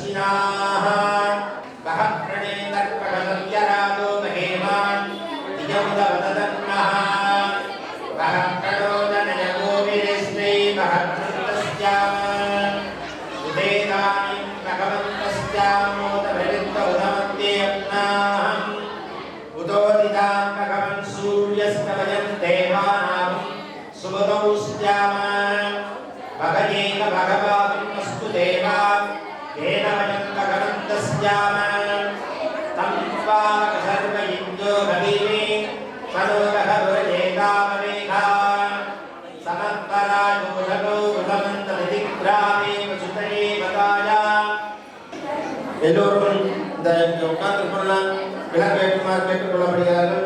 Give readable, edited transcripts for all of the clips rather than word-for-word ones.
अश्विनाः बहप्रणे तर्पणसत्यरातो महेवान् दियमुदवदन्नः बहप्रणोदनयगो विरेस्मै बहप्रणतस्याम् उदेदानीं भगवन्तस्यामोदभरिन्दौधमन्ते अग्नाहम् उदोदितां भगवन् सूर्यस्तवयं देवानां सुबुधौ स्याम भगयेन भगवान् देवा येन वयं भगवन्तस्याम तं पावक सर्व इन्द्रो भवीमे सरोगः दुर्जेतामवेधा समत्परायोषगो उदमन्तदिग्रामे वसुतये वदाया எல்லோரும் இந்த உட்கார்ந்து கொள்ளலாம். விளக்கு ஏற்றுமாறு கேட்டுக்கொள்ளப்படுகிறார்கள்.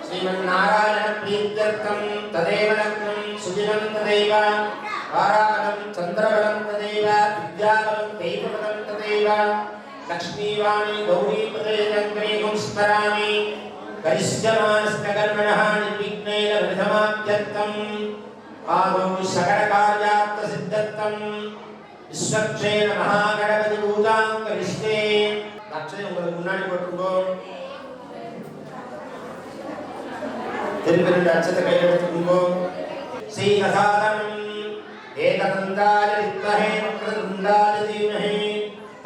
श्रीमन्नारायण प्रीत्यर्थं तदेव लग्नं सुदिनं तदेव वारागं चन्द्रबलं तदेव विद्याबलं दैवबलं तदेव लक्ष्मीवाणी गौरीपदे जङ्गमेघं स्मरामि करिष्यमानस्तकर्मणः निर्विघ्नेन वृद्धमाप्यर्थम् आदौ सकलकार्यार्थसिद्धर्थं विश्वक्षेण महागणपति पूजां करिष्ये अक्षय உங்களுக்கு முன்னாடி போட்டுங்கோ திருப்பி அச்சத்தை கையில் எடுத்துக்கோங்கோ ஸ்ரீகசாதனம் ஏகதந்தாய வித்மஹே வக்ரதுண்டாய தீமஹி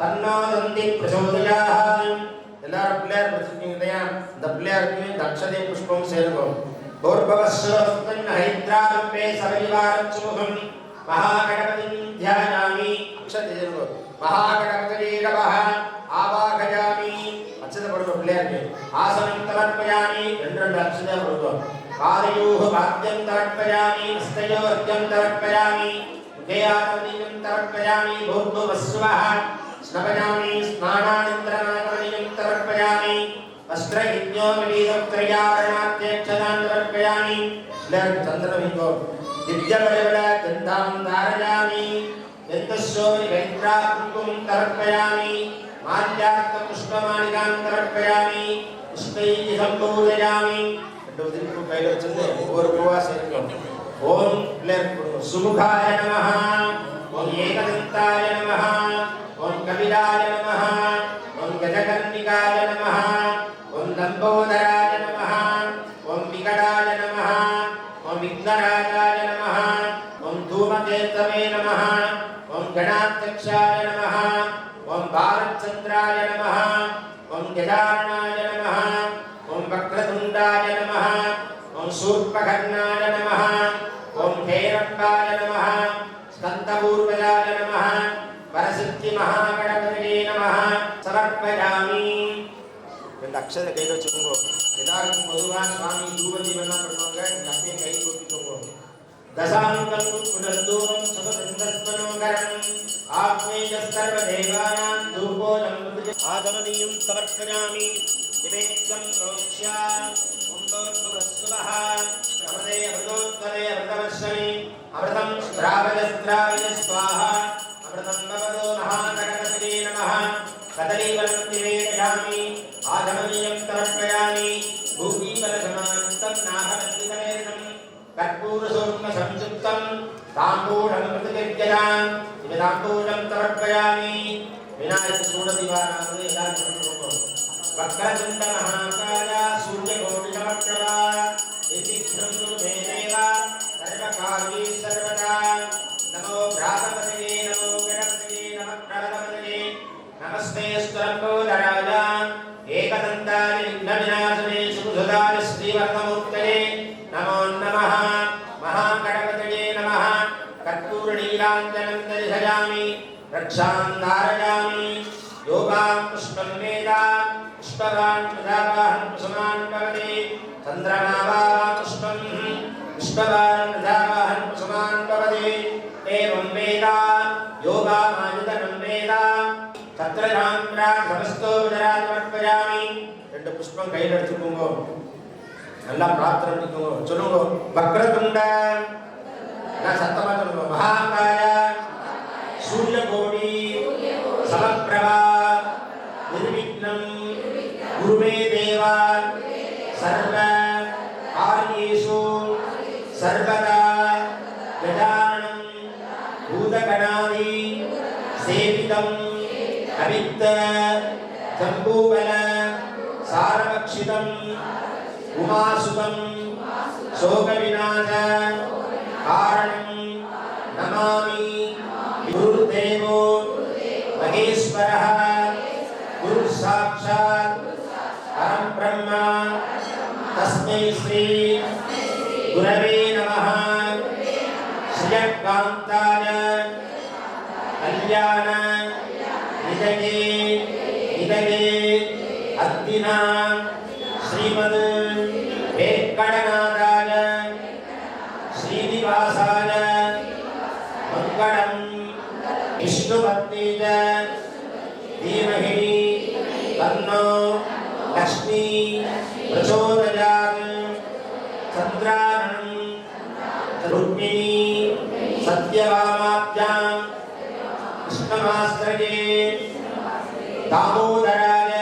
தன்னோ தந்தி பிரச்சோதயாத் எல்லாரும் பிள்ளையார் வச்சிருக்கீங்க இல்லையா இந்த பிள்ளையாருக்கு இந்த அக்ஷதை புஷ்பம் சேருங்கோ பூர்வவஸ்வஸ்தன் ஹரித்ராரம்பே சபரிவாரம் சுமுகம் மகாகணபதிம் தியாயாமி அக்ஷதை சேருங்கோ மகாகணபதியே நமஹ ஆவாகயாமி அச்சதை போடுங்க பிள்ளையாருக்கு ஆசனம் தமர்ப்பயாமி ரெண்டு அக்ஷதை போடுங்க பாதயோஹ பாத்யம் தமர்ப்பயாமி ஹஸ்தயோர்க்யம் தமர்ப்பயாமி முகேயாதனியம் தமர்ப்பயாமி பூர்வவஸ்வஹ स्नपयामि स्नानानन्तरमागमनीयं तर्पयामि वस्त्रयज्ञोपवीतत्रयावरणात्यक्षतां तर्पयामि चन्द्रबिम्बो दिव्यवलवल गन्धां धारयामि यन्तशोरि वैद्राकुं तर्पयामि माल्यार्थपुष्पमालिकां तर्पयामि पुष्पैः सम्पूजयामि ओम सुमुखाय नमः ओम एकदन्ताय नमः ओम कपिलाय नमः ओम गजकर्णिकाय नमः ओम लंबोदराय नमः ओम विकटाय नमः ओम विघ्नराजाय नमः ओम धूमकेतवे नमः ओम गणाध्यक्षाय नमः ओम भारतचंद्राय नमः ओम गजाननाय नमः ओम वक्रतुंडाय नीलकण्ठगरुडाय नमः ओम शूर्पकर्णाय नमः ओम हेरम्बाय नमः स्कन्दपूर्वजाय नमः वरसिद्धि महागणपतये नमः समर्पयामि இந்த அக்ஷத கையில வச்சுக்கோங்க எல்லாருக்கும் பொதுவா சுவாமி தூபதீபம் பண்ணுவாங்க அப்படியே கை கூப்பிட்டுக்கோங்க दशांगं पुनर्दूरं सुखसंदस्मनोकरं आत्मेयः सर्वदेवानां धूपोऽयं आदमनीयं समर्पयामि निवेद्यं प्रोक्ष्य मुण्डोद्भवस्सुवः अमृते अमृतोत्तरे अमृतवर्षणि अमृतं श्रावय स्वाहा अमृतं भवतो महागणपतये नमः कदलीवनं निवेदयामि आदमनीयं समर्पयामि भूमीफलसमायुक्तं नाहवन्दितमेनं कर्पूरसोम संयुक्तं ताम्बूलं प्रतिगृह्यताम् इति ताम्बूलं समर्पयामि विनायक षोडशदिवारात्रे यदाचितं वक्रतुण्ड महाकाय सूर्यकोटिसमप्रभा निर्विघ्नं कुरु मे देव सर्वकार्ये सर्वदा नमो भ्रातपतये नमो गणपतये नमः प्रलपतये नमस्ते स्तम्भोदराय एकदन्ताय विघ्नविनाशने सुखसुधाय श्रीवर्धमूर्तये नमो नमः महागणपतये नमः कर्पूरनीलाञ्जनं दर्शयामि रक्षां धारयामि योगां पुष्पं वेद पुष्पवान् प्रजावाहन् कुसुमान् भवति चन्द्रमावाहन् पुष्पं पुष्पवान् प्रजावाहन् कुसुमान् भवति एवं वेद योगामायुधनं वेद तत्र राम्राट् समस्तोपचारान् समर्पयामि ரெண்டு புஷ்பம் கையில் எடுத்துக்கோங்க நல்லா பிரார்த்தனை பண்ணிக்கோங்க சொல்லுங்க வக்ரதுண்ட நான் சத்தமா சொல்லுங்க மகாகாய சூரியகோடி சமப்பிரபா நிர்விக்னம் குருமே தேவா சர்வ காரியேஷு சர்வதா கஜானனம் பூதகணாதி சேவிதம் அவித்த ஜம்பூபல சாரபக்ஷிதம் उमासुतं शोकविनाश कारणं नमामि गुरुदेवो महेश्वरः गुरुसाक्षात् परं ब्रह्म तस्मै श्री गुरवे नमः श्रियकान्ताय कल्याण निधये निधये अद्दिना श्रीमद् वेंकटनाथाय श्रीनिवासाय मंगलम विष्णुपत्नी च धीमहि तन्नो लक्ष्मी प्रचोदयात् चन्द्राननं रुक्मिणी सत्यभामाभ्यां कृष्णमास्त्रये दामोदराय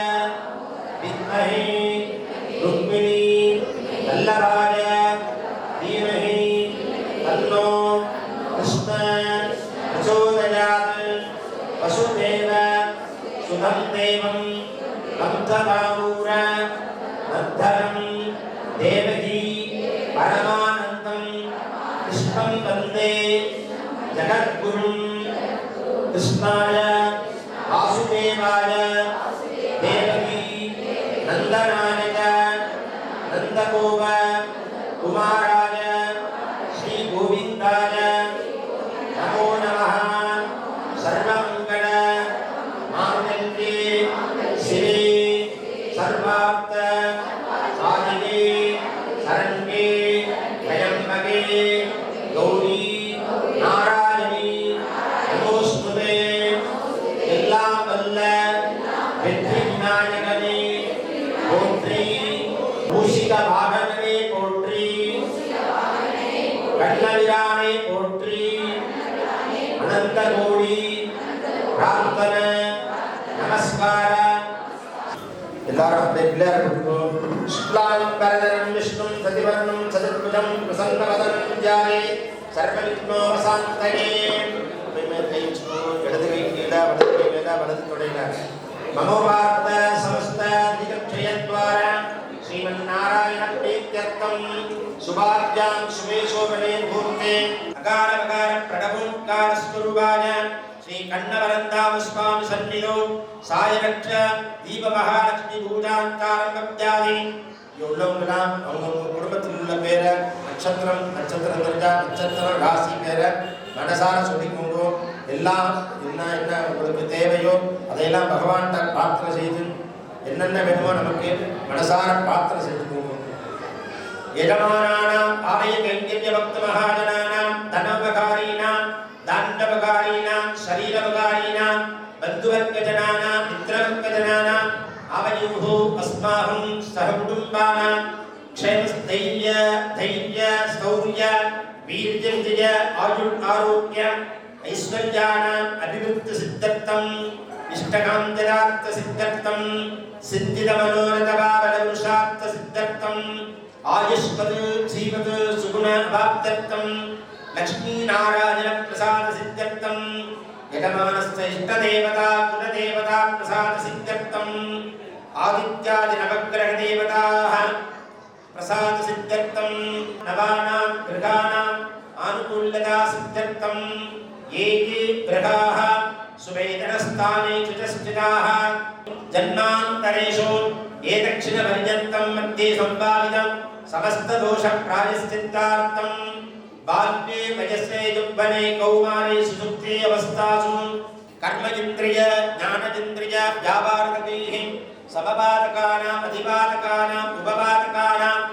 विद्महे रुक्मिणी वल्लभाय धीमहि तन्नो कृष्ण प्रचोदयात् वसुदेव सुतं देवं लब्धबाहूर नद्धरं देवकी परमानन्दं कृष्णं वन्दे जगद्गुरुं कृष्णाय वासुदेवाय देवकी नन्दनाय नंदगोप कुमाराय श्री गोविंदाय नमो नमः सर्वमंगल मांगल्ये शिवे सर्वार्थ साधिके शरण्ये त्र्यंबके गौरी नारायणी नमोस्तुते एल्लाम वल्ल वेट्रि विनायकने पोट्रि மூஷிக வாகனனே போற்றி கண்ணவிரானே போற்றி அனந்த கோடி பிரார்த்தனை நமஸ்கார எல்லாரும் அப்படியே பிள்ளையார கொடுப்போம் சுக்லாம் பரதரம் விஷ்ணும் சதிவர்ணம் சதுர்புஜம் பிரசன்னவதனம் தியாயே சர்வவிக்னோபசாந்தயே கை வச்சுக்கணும் இடது கை கீழே வலது கை மேல வலது தொடையில மமோபார்த்த சமஸ்த திகக்ஷயத்வார श्रीमन्नारायण प्रीत्यर्थं शुभाभ्यां शुभे शोभने मुहूर्ते अकार मकार प्रणवोत्कार स्वरूपाय श्री कन्नवरन्दाम स्वामी सन्निधौ सायरक्ष दीप महालक्ष्मी पूजान्तारम्भत्यादि இங்கே உள்ளவங்களாம் அவங்கவுங்க குடும்பத்தில் உள்ள பேரை நட்சத்திரம் தெரிஞ்சா நட்சத்திரம் ராசி பேரை மனசார சொல்லிக்கோங்க. எல்லாம் என்ன உங்களுக்கு தேவையோ அதையெல்லாம் பகவான்கிட்ட பிரார்த்தனை செய்து என்னென்ன வேணுமோ நமக்கு மனசார பிரார்த்தனை செஞ்சுக்கோங்க. यजमानानाम् आलय कैंकर्य भक्त महाजनानां धनोपकारीणां दाण्डोपकारीणां शरीरोपकारीणां बन्धुवर्गजनानां मित्रवर्गजनानां आवयोः अस्माकं सहकुटुम्बानां क्षेमस्थैर्य धैर्य शौर्य वीर्य विजय आरोग्य ऐश्वर्याणाम् अभिवृद्धि सिद्ध्यर्थम् इष्टकामदार्थ सिद्ध्यर्थम् सिद्धिदमनोरथभावनवृषार्थ सिद्ध्यर्थम् आयुष्पद जीवद सुगुण अवाप्त्यर्थम लक्ष्मी नारायण प्रसाद सिद्ध्यर्थम यजमानस्य इष्ट देवता कुल देवता प्रसाद सिद्ध्यर्थम आदित्यादि नवग्रह देवताः प्रसाद सिद्ध्यर्थम नवानां ग्रहाणां आनुकूल्यता सिद्ध्यर्थम ये ग्रहाः सुवेदनस्थाने चतुष्टिताः जन्मान्तरेषु ये दक्षिणपर्यन्तं मध्ये सम्पादितं समस्त दोष प्रायश्चित्तार्थं बाल्ये वयस्ये यौवने कौमारे सुषुप्ते अवस्थासु कर्मेन्द्रिय ज्ञानेन्द्रिय व्यापारकैः समपादकानाम् अधिपादकानाम् उपपादकानाम्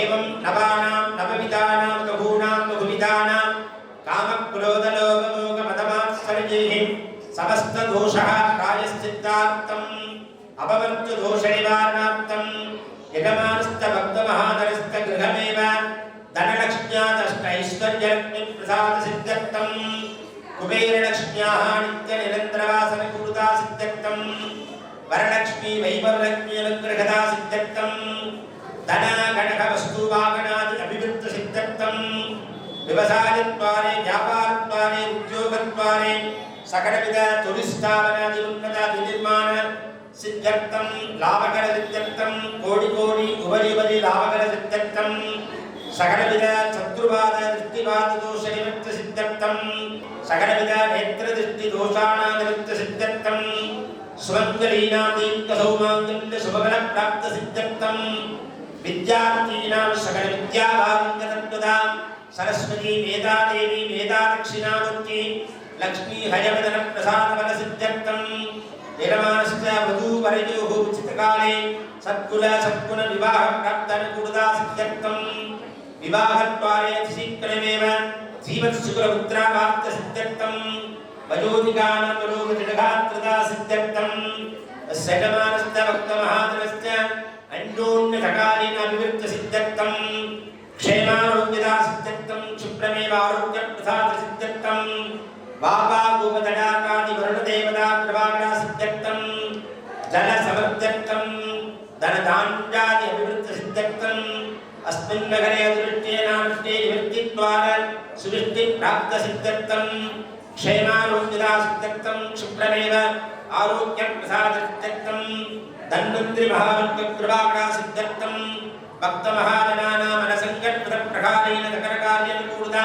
एवं नवानां नवविधानां बहूनां बहुविधानां कामक्रोधलोभमोहमदमात्सर्यैः समस्त दोषः प्रायश्चित्तार्थं अपवर्त्य दोष निवारणार्थं यजमानस्य भक्त महाधरस्य गृहमेव धनलक्ष्म्यादष्ट ऐश्वर्यलक्ष्मी प्रसाद सिद्ध्यर्थं कुबेरलक्ष्म्याः नित्य निरन्तरवासन कुरुता सिद्ध्यर्थं वरलक्ष्मी वैभवलक्ष्मी अनुग्रहदा सिद्ध्यर्थं धन गणक वस्तु वाहनादि अभिवृद्धि सिद्ध्यर्थं व्यवसायद्वारे व्यापारद्वारे उद्योगद्वारे सकलविध तुलिस्थापनादि उन्नत विनिर्माण सिद्ध्यर्थं लाभकर सिद्ध्यर्थं कोटि कोटि उपरि लाभकर सिद्ध्यर्थं सकलविध शत्रुवाद दृष्टिवाद दोष निवृत्ति सिद्ध्यर्थं सकलविध नेत्र दृष्टि दोषाणां निवृत्ति सिद्ध्यर्थं सुमङ्गलीनां दीर्घसौमाङ्गल्य शुभफल प्राप्त सिद्ध्यर्थं विद्यार्थीनां सकल विद्याभारङ्गतत्वदा सरस्वती वेदादेवी वेदादक्षिणामूर्ति लक्ष्मी हयवदन प्रसाद बल सिद्ध्यर्थं यजमानस्य वधूवरयोः उचितकाले सद्कुल सद्गुण विवाह प्राप्त अनुकूलता सिद्ध्यर्थं विवाहद्वारे शीघ्रमेव जीवत्सुकुलपुत्रावाप्त सिद्ध्यर्थं वयोधिकानां मनोगतिघात्रता सिद्ध्यर्थं यजमानस्य भक्तमहाजनस्य अन्योन्यसकालीन अभिवृद्धि सिद्ध्यर्थं क्षेमारोग्यता सिद्ध्यर्थं क्षिप्रमेव आरोग्य प्रसाद सिद्ध्यर्थं बाबा गोपदडाकादि वरुणदेवता कृपाकरा सिद्ध्यर्थं जल समर्थ्यर्थं धनधान्यादि अभिवृद्धि सिद्ध्यर्थं अस्मिन् नगरे अदृष्टेनानुष्ठे निवृत्तिद्वारा सुवृष्टि प्राप्त सिद्ध्यर्थं क्षेमारोग्यता सिद्ध्यर्थं क्षिप्रमेव आरोग्य प्रसाद सिद्ध्यर्थं धन्वन्तरि महामन्त्र कृपाकरा सिद्ध्यर्थं भक्त महाजनानां मनसंकल्पित प्रकारेण सकलकार्यानुकूलता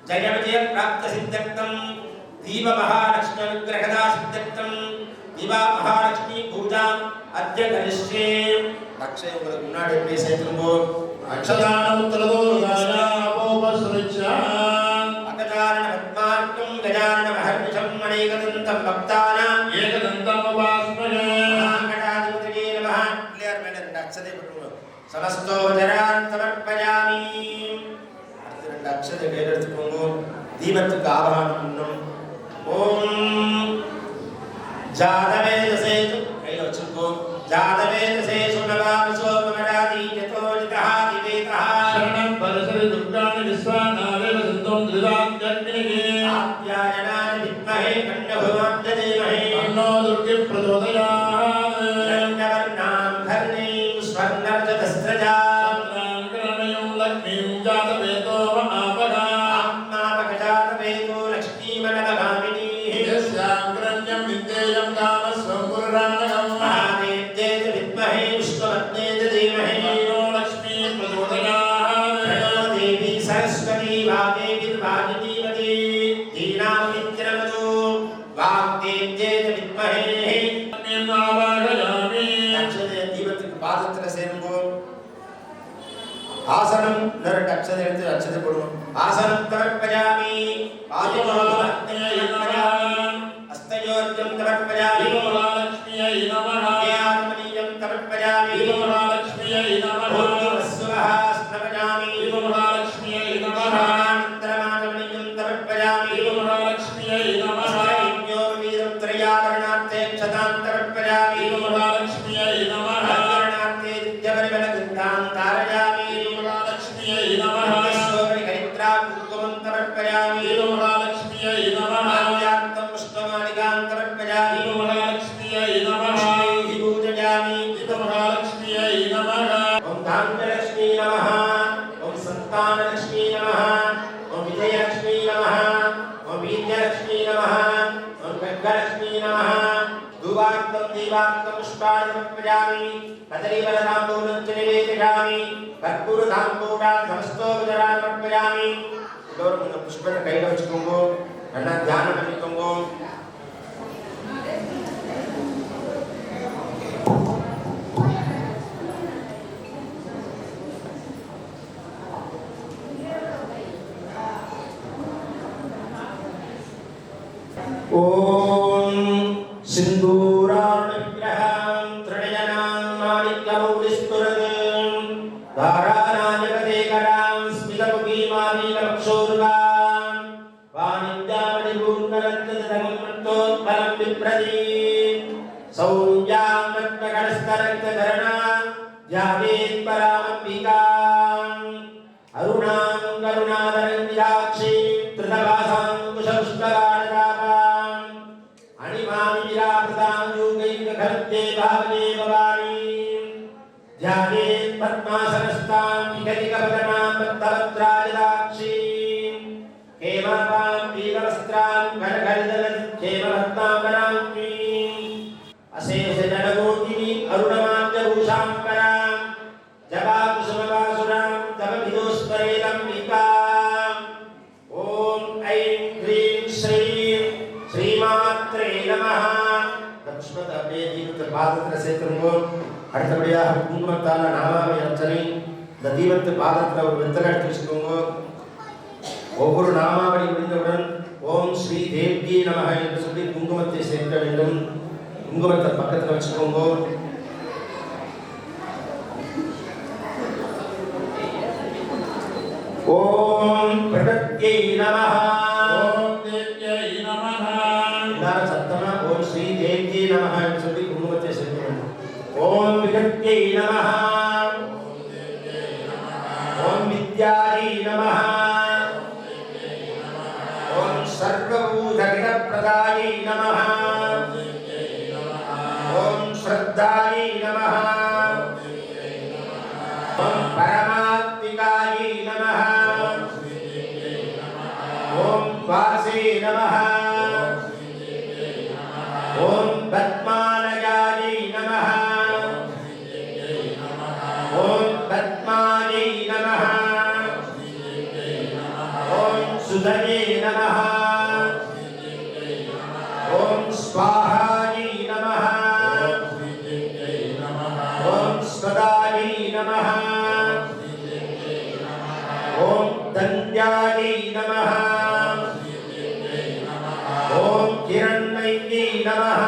जय विजय प्राप्त सिद्ध्यर्थं दीप महालक्ष्मी अनुग्रहदा सिद्ध्यर्थं दीपा महालक्ष्मी पूजा अद्य करिष्ये अक्षय உங்களுக்கு முன்னாடி அப்படியே சேர்த்துங்கோ அக்ஷதானம் உத்தரதோ ராஜாபோபஸ்ருச்சா அகதாரண பத்மார்க்கம் கஜானன மஹர்நிஷம் அநேகதந்தம் பக்தானாம் ஏகதந்தம் உபாஸ்மயே மகாகடாதிபதியே நமः கிளியர் மேல ரெண்டு அக்ஷதை போட்டுங்க समस्तोपचारान् समर्पयामि அடுத்து ரெண்டு அக்ஷதை கையில எடுத்துக்கோங்க தீபத்துக்கு ஆவாஹனம் பண்ணணும் ஓம் ஜாதவேதசே கையில வச்சுக்கோ ஜாதவேதசே சுனவாமசோ மமராதி யதோஜிதா திவேதா சரணம் பரசரி துர்காணி விஸ்வாநாவேவ சந்தோம் திரிவாக்யக்னிகே ஆத்யாயனாய வித்மஹே கண்ணபுவாப்ய தீமஹே தன்னோ துர்கி பிரச்சோதயாத் ரங்கவர்ணாம் ஹர்ணீம் ஸ்வர்ணரஜதஸ்ரஜாம் சத்ராங்கரணயம் லக்ஷ்மீம் ஜாதவேதோ மகாபகா ஆத்மாபகஜாதவேதோ லக்ஷ்மீமனபகாமினீ யஸ்யாங்கிரண்யம் வித்யேயம் காமஸ்வம் புராணகம் மகாதேவ்யேத வித்மஹே விஷ்ணுவத்னேத தீமஹி தன்னோ லக்ஷ்மீ பிரச்சோதயாத் பிரணோ தேவி சரஸ்வதி வாக்தேவிர்வாஜினீவதி தீனாம் வித்யனமது வாக்தேவ்யேத வித்மஹே ஆசனம் இன்னொரு அக்ஷதை எடுத்து அக்ஷதை போடுவோம். ஆசனம் தமர்ப்பயாமி பாதிமஹாலக்ஷ்மியை நமः அஸ்தயோர்ஜம் தமர்ப்பயாமி மகாலக்ஷ்மியை நமः ஆத்மனியம் தமர்ப்பயாமி மகாலக்ஷ்மியை நமः ஓம் ஸ்மராமி மகாலக்ஷ்மியை நமः அனந்தரமானமணியம் தமர்ப்பயாமி மகாலக்ஷ்மியை நமः யோர் வீரம் த்ரயாவரணார்த்தே க்ஷதாம் தமர்ப்பயாமி மகாலக்ஷ்மியை நமः ஆவரணார்த்தே வித்யபரிமளகுந்தாம் தாரயாமி மகாலக்ஷ்மியை நமः சோபரி ஹரித்ரா குங்குமம் தமர்ப்பயாமி மகாலக்ஷ்மியை நமः ஆவ்யார்த்தம் புஷ்பமாலிகாம் தமர்ப்பயாமி மகாலக்ஷ்மியை நமः ஸ்ரீ பூஜயாமி மகாலக்ஷ்மியை நமः ஓம் தாந்தலக்ஷ்மி நமः ஓம் சந்தானலக்ஷ்மி நமः ஓம் விஜயலக்ஷ்மி நமः ஓம் வீர்யலக்ஷ்மி நமः ஓம் கங்கலக்ஷ்மி நமः தூவார்த்தம் தீவார்த்தம் புஷ்பாணி சமர்ப்பயாமி கதலீவலதாம்பூலம் நிவேதியாமி கற்பூரதாம்பூடான் சமஸ்தோபுதரான் சமர்ப்பயாமி. எல்லோரும் இந்த புஷ்பத்தை கையில் வச்சுக்கோங்க, நல்லா தியானம் பண்ணிக்கோங்க. ஓம் சிந்தூரானுக்கிரகம் த்ரிணயனாம் மாணிக்கமௌலிஸ்துரதம் தாராநாயகதேகராம் ஸ்மிதமுகீமாவீலக்ஷோர்வாம் வாணிஜாமணிபூர்ணரத்னதமம் விப்ரதீம் சௌஞ்யாம் ரத்னகணஸ்தரக்ததரணாம் Javed பராமம்பிகாம் அருணாம் கருணாதரந்திராட்சி திருதவாசாம் குஷபுஷ்பகாணதாபாம் அணிமாமி விராபிரதாம் யோகைககர்த்தே பாவனே Bhavani Javed பத்மாசனஸ்தாம் விகதிகபதனாம் பத்தவத்ராஜதாட்சி ஹேமபாம் பீதவஸ்திராம் கனகரிதலத் ஹேமரத்னாம்பராம் அசேஷ ஜனகோகினி அருணமாஞ்சபூஷாம்பராம் ஜபாகுசுமவாசுராம் தவவிதோஸ்வரேலம் became. Om I'm cream ஸ்ரீம் ஸ்ரீமாத்ரே நமः. புஷ்பத்தை அப்படியே தீபத்தை பாதத்தில் சேர்த்துருங்கோ. அடுத்தபடியாக குங்குமத்தான நாமாவை அர்ச்சனை. இந்த தீபத்து பாதத்தில் ஒரு வெத்தலை எடுத்து வச்சுக்கோங்க. ஒவ்வொரு நாமாவளி முடிந்தவுடன் ஓம் ஸ்ரீ தேவ்யே நமः என்று சொல்லி குங்குமத்தை சேர்க்க வேண்டும். குங்குமத்தை பக்கத்தில் வச்சுக்கோங்க. ஓம் பிரகத்யை நமः. ஓம் தேவ்யை நமः. எல்லாரும் சத்தமா ஓம் ஸ்ரீ தேவ்யை நமः என்று சொல்லி குங்குமத்தை சேர்க்க வேண்டும். ஓம் பிரகத்யை நமः. ஓம் வித்யாயை நமः. ஓம் சர்வபூதகிடப்பிரதாயை நமः. ஓம் ஸ்ரத்தாயை நமः. ஓம் பரமாத்மிகாயை நமः. ஓம் வாசே நமः. ஓம் பத்மாலயாயை நமः. ஓம் பத்மாயை நமः. ஓம் சுதயே நமः. ஓம் ஸ்வாஹாயை நமः. ஓம் ஸ்வதாயை நமः. ஓம் தன்யாயை நமः. ஓம் கிரண்மயை நமः.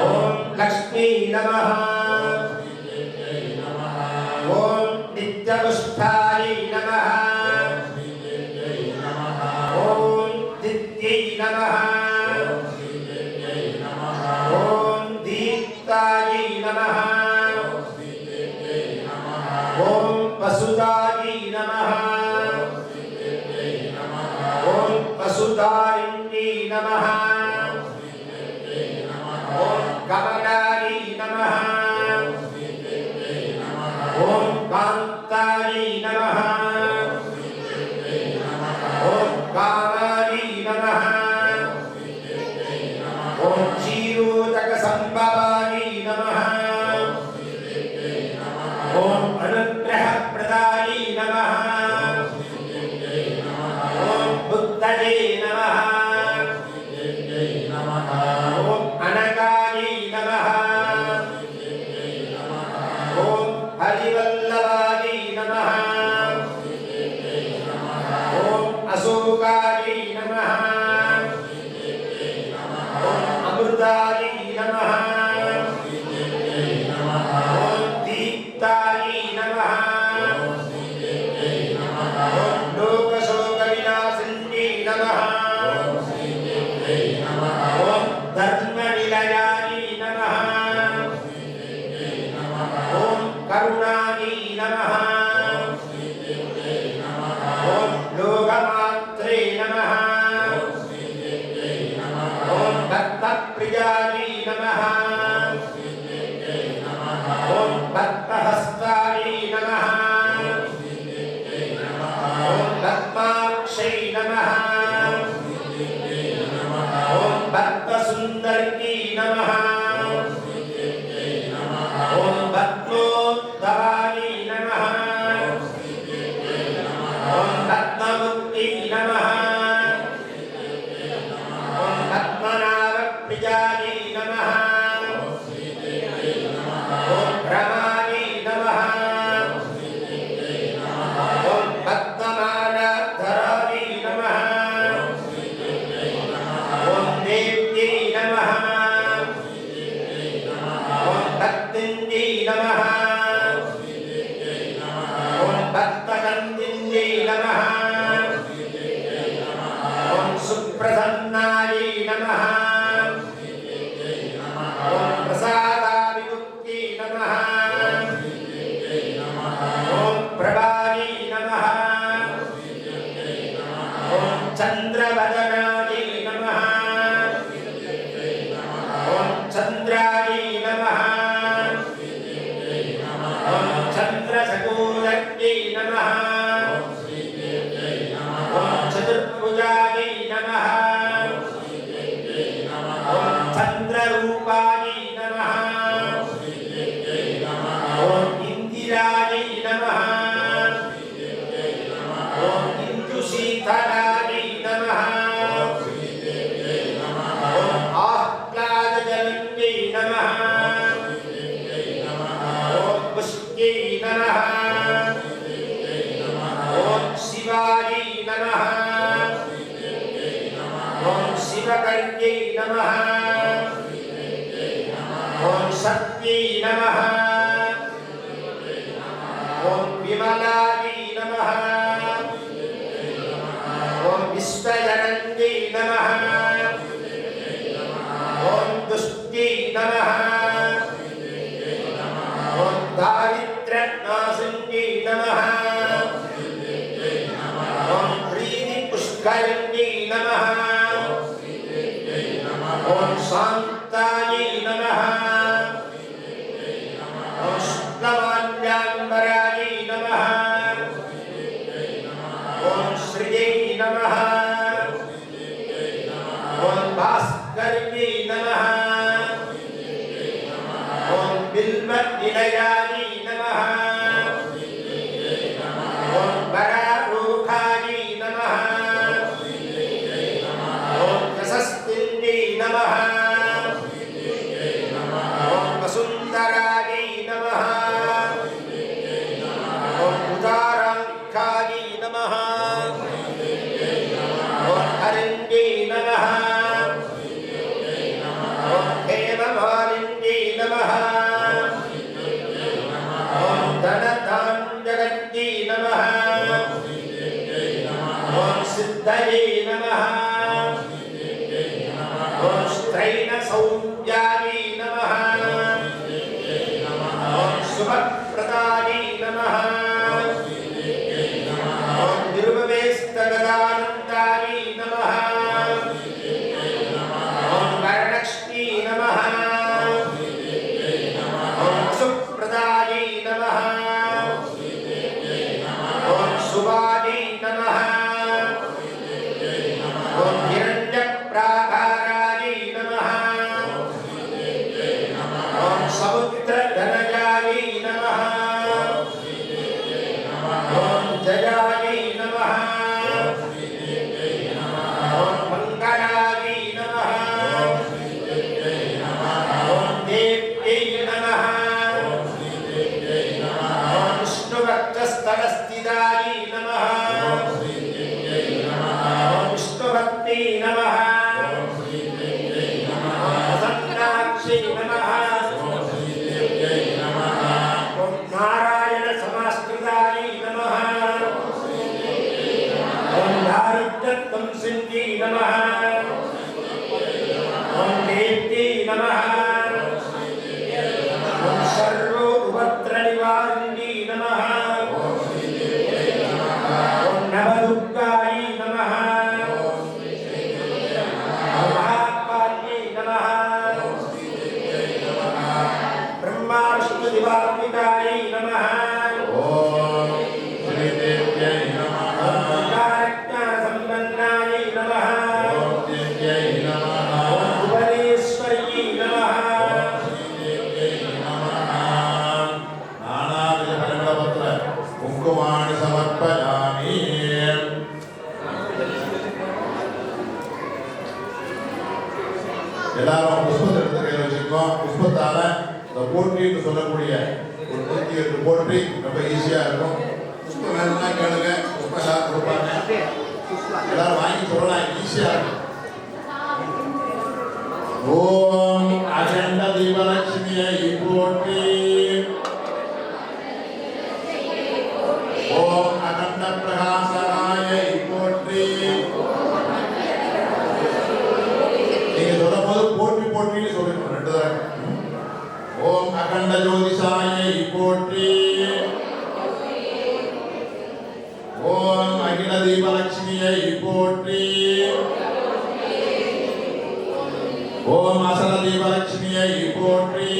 ஓம் லக்ஷ்மி நமः. ஓம் நித்யபுஷ்பாயை நமः. ஓம் தித்யை நமः. ஓம் தீப்தாயை நமः. ஓம் வசுதாயை நமः. ஓம் வசுதாரிண்யை நமः. ஓம் கமலாயை நமः. ஓம் காந்தாயை நமः. ஓம் காமாயை நமः. ஓம் க்ஷீரோதக சம்பவாயை நமः. ஓம் அனுக்கிரக பிரதாயை நமः. ஓம் புத்தயே நமः. ஓம் அனகாயை நமः. ஓம் ஹரிவல்லபாயை नमः ॐ लोकमात्रे नमः ॐ भक्तप्रियायै नमः ॐ भक्तहस्तायै नमः ॐ पद्माक्षै नमः ॐ भक्तसुन्दर्यै नमः ॐ पद्मोद्भवायै नमः ॐ पद्ममुक्त्यै नमः ॐ पद्मनाभप्रियायै नमः ॐ रमायै नमः ॐ पद्ममालाधरायै नमः ॐ देव्यै नमः ॐ भक्तिन्यै नमः ॐ भक्तकन्दिन्यै नमः ॐ सुप्रसन्नायै नमः ॐ प्रसादाभिमुक्त्यै नमः ॐ प्रभायै नमः ॐ चन्द्रवदनायै नमः ॐ चन्द्रायै नमः ॐ चन्द्रशूलक्यै नमः ॐ चतुर्भुजायै नमः ॐ चन्द्ररूपायै नमः ॐ इन्दिरायै नमः ॐ इन्दुशीतलायै नमः ॐ आह्लादजनन्यै नमः ॐ पुष्प्यै नमः ॐ शिवायै नमः ॐ शिवकर्यै नमः ॐ शक्त्यै नमः ॐ विमलायै नमः ॐ विश्वजनन्यै नमः ॐ दुष्ट्यै नमः ॐ दारिद्र्यनाशिन्यै नमः ॐ प्रीतिपुष्करिण्यै नमः ॐ शान्तायै नमः ॐ शुक्लमाल्याम्बरायै नमः ॐ श्रियै नमः ॐ भास्कर्यै नमः ॐ बिल्वनिलयायै नमः ॐ वरारूढायै नमः ॐ போற்றி என்று சொல்லக்கூடிய ஒரு 108 போற்றி ரொம்ப ஈஸியா இருக்கும். புஷ்பம் வேணும்னா கேளுங்க, புஷ்பம் எல்லாரும் கொடுப்பாங்க. எல்லாரும் வாங்கி சொல்லலாம், ஈஸியா இருக்கும். ஓம் அகண்ட தீபலட்சுமியை போற்றி. ஓம் அகண்ட பிரகாசனாயை போற்றி. நீங்க சொல்லும் போது போற்றி போற்றின்னு சொல்லணும் 2 தடவை. ஓம் அகண்ட ஜோதிஷாயை போற்றி. ஓம் அகில தீபலட்சுமியை போற்றி. ஓம் அசல தீபலட்சுமியை போற்றி.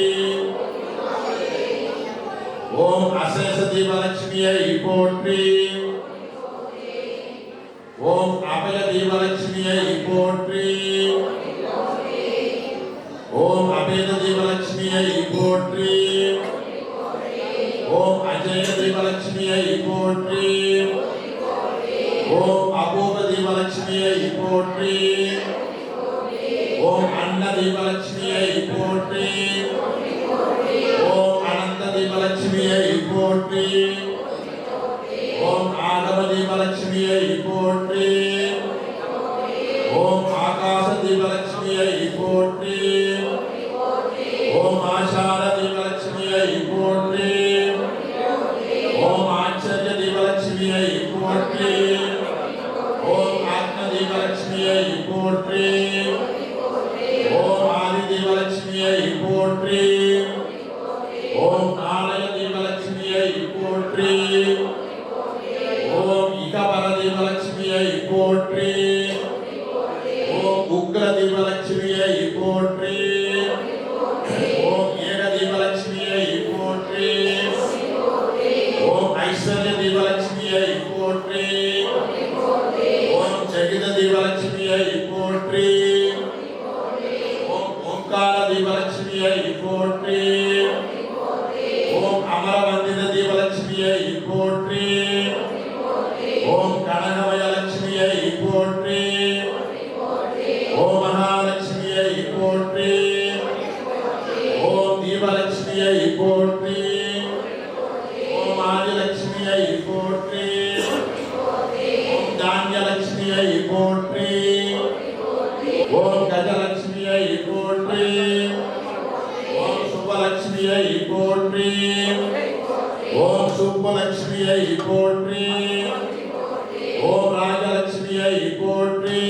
ஓம் அசேஷ தீபலட்சுமியை போற்றி. ஓம் அபய தீபலட்சுமியை போற்றி. ஓம் அபேத தீபலட்சுமியை போற்றி. ஓம் அஜய தீபலட்சுமியை போற்றி. ஓம் அபூப தீபலட்சுமியை போற்றி. ஓம் அன்ன தீபலட்சுமியை போற்றி. ஓம் அனந்த தீபலட்சுமியை போற்றி. ஓம் ஆகம தீபலட்சுமியை போற்றி. ஓம் ஆகாச தீபலட்சுமியை போற்றி. ஓம் ஆஷாட தீபலட்சுமியை போற்றி. ஓம் ஆச்சரிய தீபலட்சுமியை போற்றி. ஓம் ஆத்ம தீபலட்சுமியை போற்றி. ஓம் ஆதி தீபலட்சுமியை போற்றி. ஓம் ஆலய தீபலட்சுமியை போற்றி. ஓம் இகபர தீபலட்சுமியை போற்றி. ஓம் உக்ர தீபலட்சுமியை போற்றி. ஓம் ஏக தீபலட்சுமியை போற்றி. ஓம் ஐஸ்வர்ய தீபலட்சுமியை போற்றி. ஓம் ஜெகித தீபலட்சுமியை போற்றி. ஓம் ஓங்கார தீபலட்சுமியை போற்றி. ஓம் அமரவந்தித தீபலட்சுமியை போற்றி. ஓம் கனகமய லட்சுமியை போற்றி. ஓம் மகாலட்சுமியை போற்றி. ஓம் தீபலட்சுமியை போற்றி. ஓம் ஆதிலட்சுமியை போற்றி. ஓம் தானியலட்சுமியை போற்றி. ஓம் கஜலட்சுமியை போற்றி. ஓம் சுபலட்சுமியை போற்றி. ஓம் சுப்பலட்சுமியை போற்றி. ஓம் ராஜலட்சுமியை போற்றி.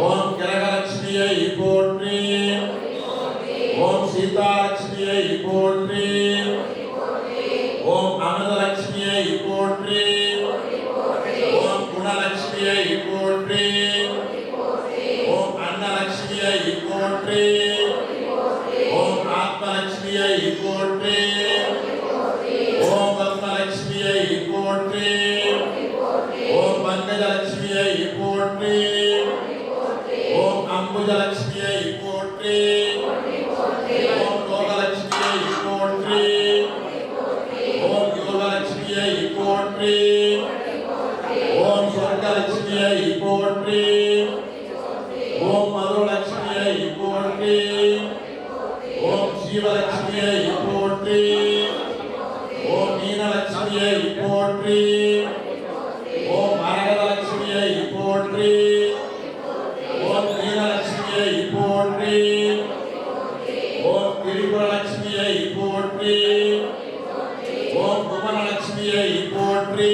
ஓம் கிரகலட்சுமியை போற்றி. ஓம் சீதாலட்சுமியை போற்றி. ஓம் அமிர்தலட்சுமியை போற்றி. ஓம் குணலட்சுமியை போற்றி. ஓம் அன்னலட்சுமியை போற்றி. ஓம் ஆத்மலட்சுமியை போற்றி. ஓம் பத்மலட்சுமியை போற்றி. ஓம் பங்கஜலட்சுமியை போற்றி. ஓம் அம்புஜலட்சுமியை போற்றி. ஓம் லோகலட்சுமியை போற்றி. ஓம் யோகலட்சுமியை போற்றி. ஓம் சொர்க்கலட்சுமியை போற்றி. ஓம் மதுரலட்சுமியை போற்றி. ஓம் ஜீவலட்சுமியை போற்றி. ஓம் மீனலட்சுமியை போற்றி. ஓம் மரகதலட்சுமியை போற்றி. ஓம் மீனலட்சுமியை போற்றி. ஓம் திரிபுரலட்சுமியை போற்றி. ஓம் புவனலட்சுமியை போற்றி.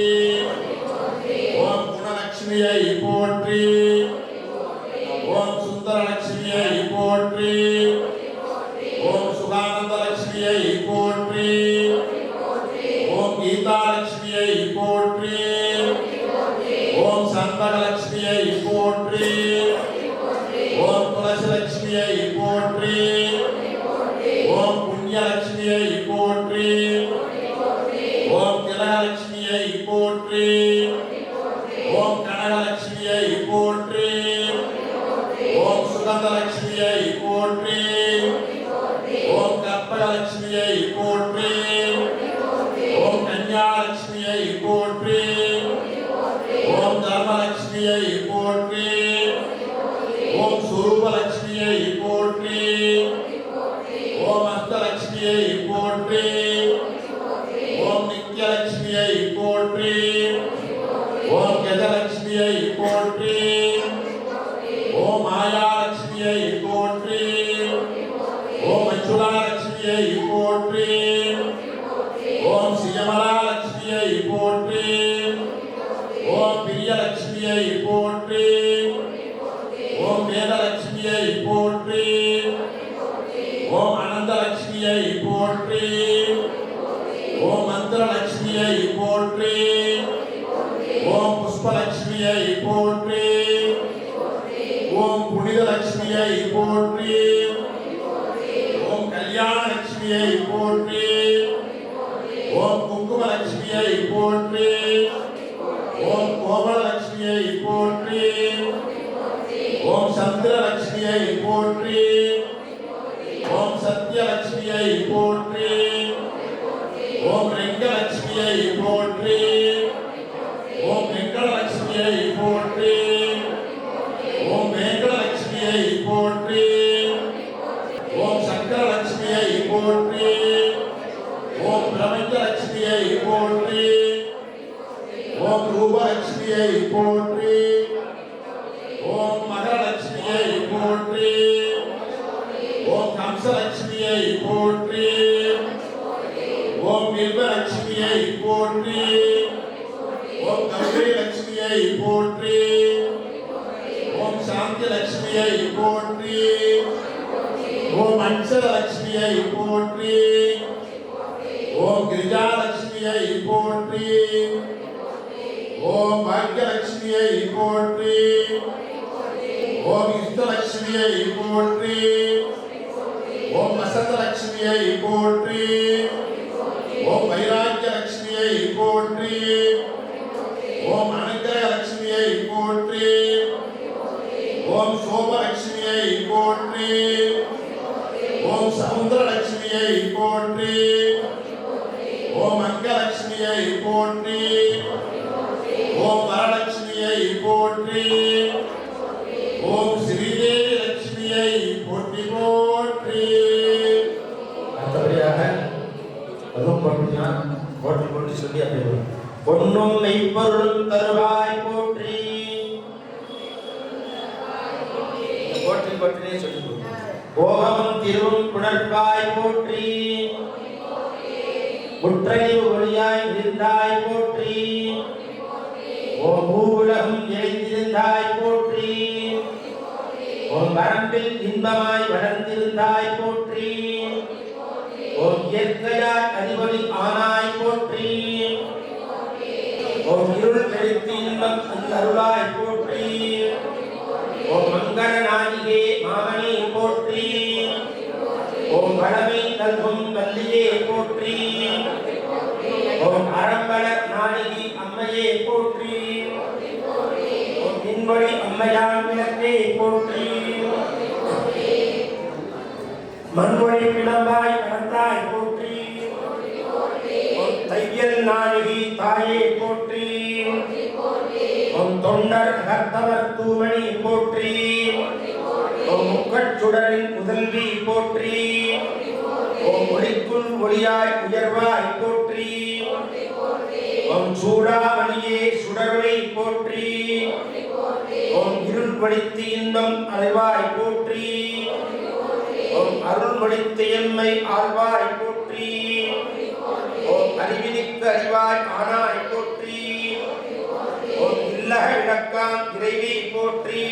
ஓம் குணலட்சுமியை போற்றி. ஓம் சுந்தரலட்சுமியை போற்றி. ஓம் சுகானந்தலட்சுமியை போற்றி. ஓம் கீதாலட்சுமியை போற்றி. ஓம் சண்பகலட்சுமியை போற்றி. ஓம் துளசிலட்சுமியை போற்றி. ஓம் புண்ணியலட்சுமியை போற்றி. ஓம் திலகலட்சுமியை போற்றி. ஓம் கனகலட்சுமியை போற்றி. ஓம் சுகந்தலட்சுமியை போற்றி. ஓம் கற்பகலட்சுமியை போற்றி. ஓம் கன்யாலட்சுமியை போற்றி. ஓம் தர்மலட்சுமியை போற்றி. ஓம் சுரூபலட்சுமியை போற்றி. ஓம் அஸ்தலட்சுமியை கஜலட்சுமியை போற்றி. ஓம் கஜலட்சுமியை போற்றி. ஓம் மாயாலட்சுமியை போற்றி. ஓம் அச்சுலாலட்சுமியை போற்றி. ஓம் சியமலாலட்சுமியை போற்றி. ஓம் பிரியலட்சுமியை போற்றி. ஓம் வேதலட்சுமியை போற்றி. ஓம் அனந்தலட்சுமியை போற்றி. ஓம் மந்திரலட்சுமியை போற்றி. ஓம் புஷ்பலட்சுமியை போற்றி. ஓம் புனிதலட்சுமியை போற்றி. ஓம் கல்யாணலட்சுமியை போற்றி. ஓம் குங்குமலட்சுமியை போற்றி. ஓம் கோமலலட்சுமியை போற்றி. ஓம் சந்திரலட்சுமியை போற்றி. ஓம் சத்யலட்சுமியை போற்றி. ஓம் ரெங்கலட்சுமியை போற்றி. ஓம் வெங்கடலட்சுமியை போற்றி. ஓம் வேங்கடலட்சுமியை போற்றி. ஓம் சங்கரலட்சுமியை போற்றி. ஓம் பிரபஞ்சலட்சுமியை போற்றி. ஓம் ரூபலட்சுமியை போற்றி. ஓம் மகரலட்சுமியை போற்றி. ஓம் கம்சலட்சுமியை போற்றி. ஓம் வில்வலட்சுமியை போற்றி. ஓம் கௌரிலட்சுமியை போற்றி. ஓம் சாந்திலட்சுமியை போற்றி. ஓம் அஞ்சலட்சுமியை போற்றி. ஓம் கிரிஜாலட்சுமியை போற்றி. ஓம் பாக்யலட்சுமியை போற்றி. ஓம் இஷ்டலட்சுமியை போற்றி. ஓம் வசந்தலட்சுமியை போற்றி. ஓம் வைராக்கியலட்சுமியை போற்றி. ஓம் அனுக்கிரகலட்சுமியை போற்றி. ஓம் சோமலட்சுமியை போற்றி. ஓம் சமுத்திரலட்சுமியை போற்றி. ஓம் அங்கலட்சுமியை போற்றி. ஓம் வரலட்சுமியை போற்றி. ஓம் ஸ்ரீதேவி லட்சுமியை போற்றி போற்றி. அடுத்தபடியாக அதுவும் போட்டியான் போற்றி போற்றி சொல்லி அப்படி பொன்னும் மெய்ப்பொருளும் தருவாய் போற்றி. போற்றி போற்றினே சொல்லி ஓகமும் திருவும் புணர்வாய் போற்றி. முற்றறிவு ஒளியாய் இருந்தாய் போற்றி. ஓம் பூவுலகம் இணைந்திருந்தாய் போற்றி. ஓம் வரம்பில் இன்பமாய் வளர்ந்திருந்தாய் போற்றி. ஓம் இயற்கையாய் அதிபதி ஆனாய் போற்றி. ஓம் இருள் கழித்து இன்பம் அருளாய் போற்றி. ஓம் மங்கள நாயிகே மாமணி போற்றி. ஓம் வளமை நல்கும் வல்லியே போற்றி. ஓம் அறம்பலர் நாயகி அம்மையே போற்றி. ஓம் மின்மொழி அம்மையாம் விளக்கே போற்றி. மண்மொழி பிளவாய் கலந்தாய் போற்றி. ஓம் தையல் நாயகி தாயே போற்றி. ஓம் தொண்டர் கர்த்தவர் தூமணி போற்றி. ஓம் முக்கட்சுடரின் முதல்வி போற்றி. ஓம் ஒளிக்குள் ஒளியாய் உயர்வாய் போற்றி. ஓம் சூடாமணியே சுடர்வை போற்றி. ஓம் இருள் படித்து இன்பம் அலைவாய் போற்றி. ஓம் அருள் படித்து எம்மை ஆழ்வாய் போற்றி. ஓம் அறிவினிக்கு அறிவாய் ஆனாய் போற்றி. ஓம் இல்லக விளக்காம் இறைவி போற்றி.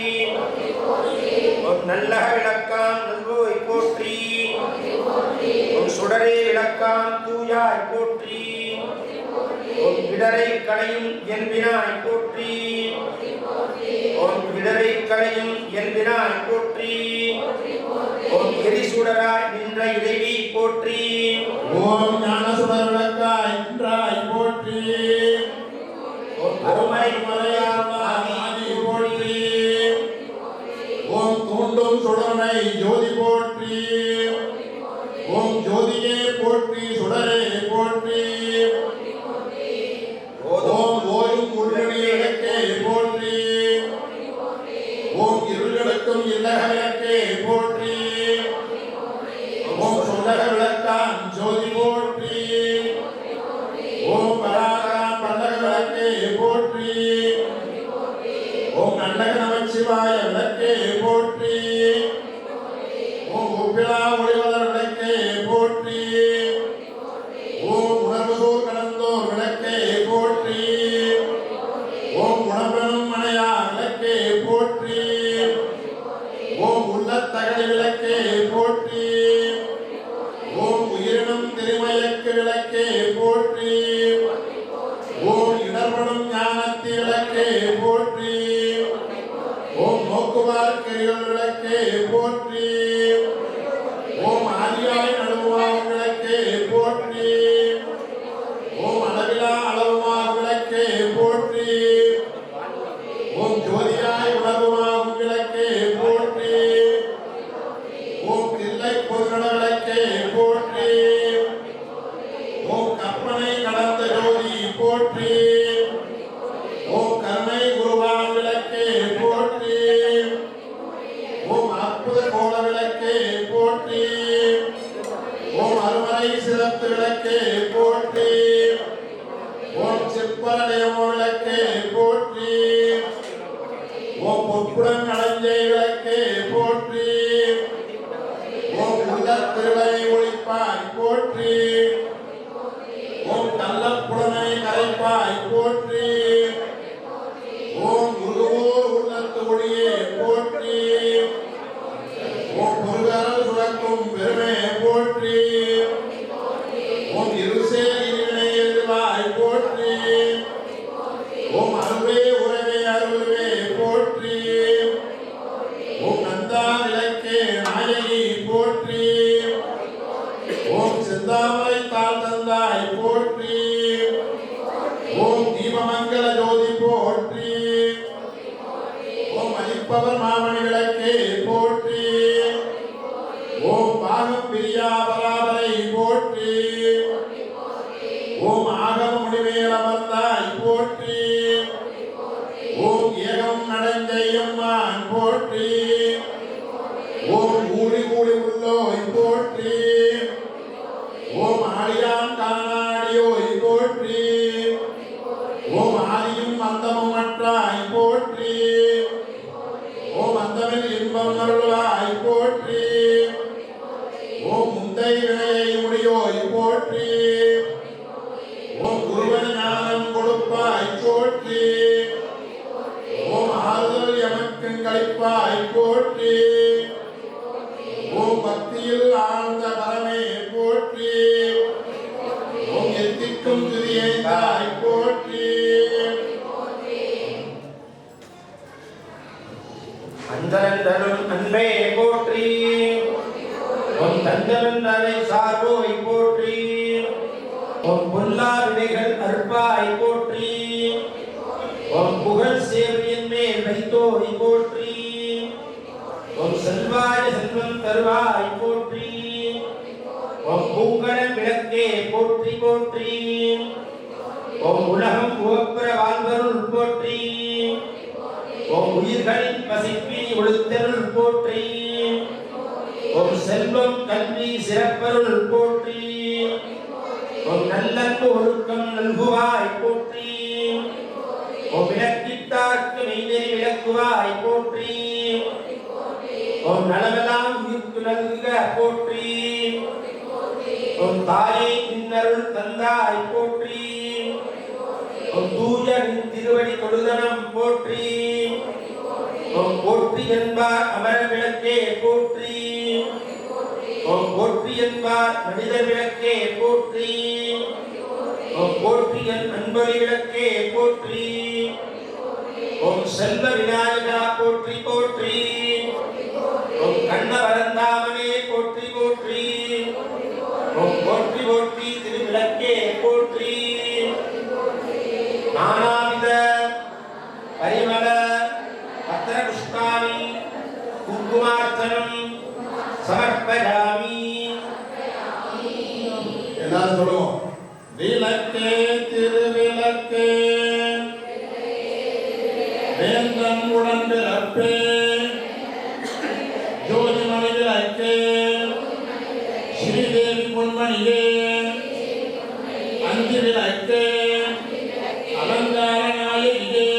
ஓம் நல்லக விளக்காம் நல்வோய் போற்றி. ஓம் சுடரே விளக்காம் தூயாய் போற்றி. ஓம் இடரை களையும் இயல்பினாய் போற்றி. ஓம் இடரை களையும் இயல்பினாய் போற்றி. ஓம் எரிசுடராய் நின்ற இறைவி போற்றி. ஓம் ஞானசுடர் விளக்காய் நின்றாய் போற்றி. ஓம் அருமை மறையாதி போற்றி. ஓம் தூண்டும் சுடரை ஜோதி போற்றி. ஓம் ஜோதியே போற்றி சுடரே போற்றி. ஓம் ஓயும் உள்வழி விளக்கே போற்றி. ஓம் இருளடக்கும் இல்லக விளக்கே போற்றி. ஓம் சொல்லக விளக்கான் ஜோதி போற்றி. ஓம் பராக அழக நமச்சிவாய விளக்கே போற்றி. ஓம் உப்பிலா ஒளிவளர் விளக்கே போற்றி. ஓம் உணர்வதோர் கடந்தோர் விளக்கே போற்றி. ஓம் உணவனும் மனையா விளக்கே போற்றி. ஓம் உள்ளத்தகடி விளக்கே போற்றி. ஓம் உயிரினும் திருமயக்கு விளக்கே போற்றி. ஓம் இடர்படும் ஞானத்தி விளக்கே போற்றி. ஓம் நோக்குவார் கரிகள் விளக்கே போற்றி. ஓம் ஆதியாய் நடுவார் விளக்கே போற்றி. ஓம் அளவிலா அளவுமார் விளக்கே போற்றி. ஓம் ஜோதியாய் உணர்வுமாகும் விளக்கே போற்றி. ஓம் தில்லை பொருள விளக்கே போற்றி. ஓம் கற்பனை கடந்த ஜோதி போற்றி. ஓம் கருணை குருவான் விளக்கே போற்றி. ஓம் அற்புத கோல விளக்கே போற்றி. ஓம் அருமறை சிறப்பு விளக்கே போற்றி. ஓம் சிற்பரடேமோ விளக்கே போற்றி. ஓம் பொற்புடன் அடைஞ்சை விளக்கே போற்றி. ஓம் உள்ளத் திருவரை ஒளிப்பாய் போற்றி. ஓம் கள்ளப்புலனை கரைப்பாய் போற்றி. ஓம் குருவோர் உள்ளத்து ஒளியே போற்றி. ஓம் முருகர் சுழக்கும் பெருமே போற்றி. ஓம் இருசே இருவினை எழுவாய் போற்றி. ஓம் அருவே உறவே அருள்வே போற்றி. ஓம் நந்தா விளக்கே நாயகி போற்றி. ஓம் சிந்தாமரை தாழ் தந்தாய் போற்றி. ஓம் தீபமங்கல ஜோதி போற்றி. ஓம் அளிப்பவர் மாமணி விளக்கே போற்றி. ஓம் பாகம் பிரியா பராபரை போற்றி. ஓம் ஆகம முடிமேல் அமர்ந்தாய் போற்றி. ஓம் ஏகம் நடஞ்செய்யம்மான் போற்றி. ஓம் ஊழி ஊழி உள்ளோய் போற்றி. ஓம் ஆடியான் காணாடியோய் போற்றி. ஓம் ஆதியும் அந்தமும் அற்றாய் போற்றி. ஓம் அந்தமில் இன்பம் அருள்வாய் போற்றி. ஓம் முந்தை வினையை முடியோய் போற்றி. ஓம் குருவன் ஞானம் கொடுப்பாய் போற்றி. ஓம் ஆறுதல் எமக்கும் களிப்பாய் போற்றி. ஓம் பக்தியில் ஆழ்ந்த பரமே போற்றி. ஓம் எத்திக்கும் துதியைந்தாய் போற்றி. அந்தரந்தரும் அன்பே போற்றி. ஓம் தந்தரந்தரை சார்போய் போற்றி. ஓம் பொல்லா வினைகள் அற்பாய் போற்றி. ஓம் புகழ் சேவையின் மேல் வைத்தோய் போற்றி. ஓம் செல்வாய செல்வம் தருவாய் போற்றி. ஓம் பூங்கடல் விளக்கே போற்றி போற்றி. ஓம் உலகம் உவப்புற வாழ்வருள் போற்றி. ஓம் உயிர்களின் பசிப்பி ஒழுத்தருள் போற்றி. ஓம் செல்வம் கல்வி சிறப்பருள் போற்றி. ஓம் நல்லன்பு ஒழுக்கம் நல்குவாய் போற்றி. ஓம் விளக்கிட்டார்க்கு மெய்நெறி விளக்குவாய் போற்றி. ஓம் நலமெல்லாம் உயிர்க்கு நல்குக போற்றி. ஓம் தாயை நின்னருள் தந்தாய் போற்றி. ஓம் தூய நின் திருவடி தொழுதனம் போற்றி. ஓம் போற்றி என்பார் அமர விளக்கே போற்றி. ஓம் போற்றி என்பார் மனித விளக்கே போற்றி. ஓம் போற்றி என் அன்பொலி விளக்கே போற்றி. ஓம் செல்வ விநாயகா போற்றி போற்றி. ஓம் கண்ணவரந்தாமனே போற்றி போற்றி. ஓம் போற்றி போற்றி திருவிளக்கே போற்றி. நானாவித பரிமள பத்திர புஷ்பாணி குங்குமார்ச்சனம் சமர்ப்பயாமி. எல்லாரும் சொல்லுவோம். விளக்கே திருவிளக்கே வேந்தன் உடன் பிறப்பே ஜோதிமணி விளக்கே ஸ்ரீதேவி பொன்மணியே அஞ்சு விளக்கே அலங்கார நாயகியே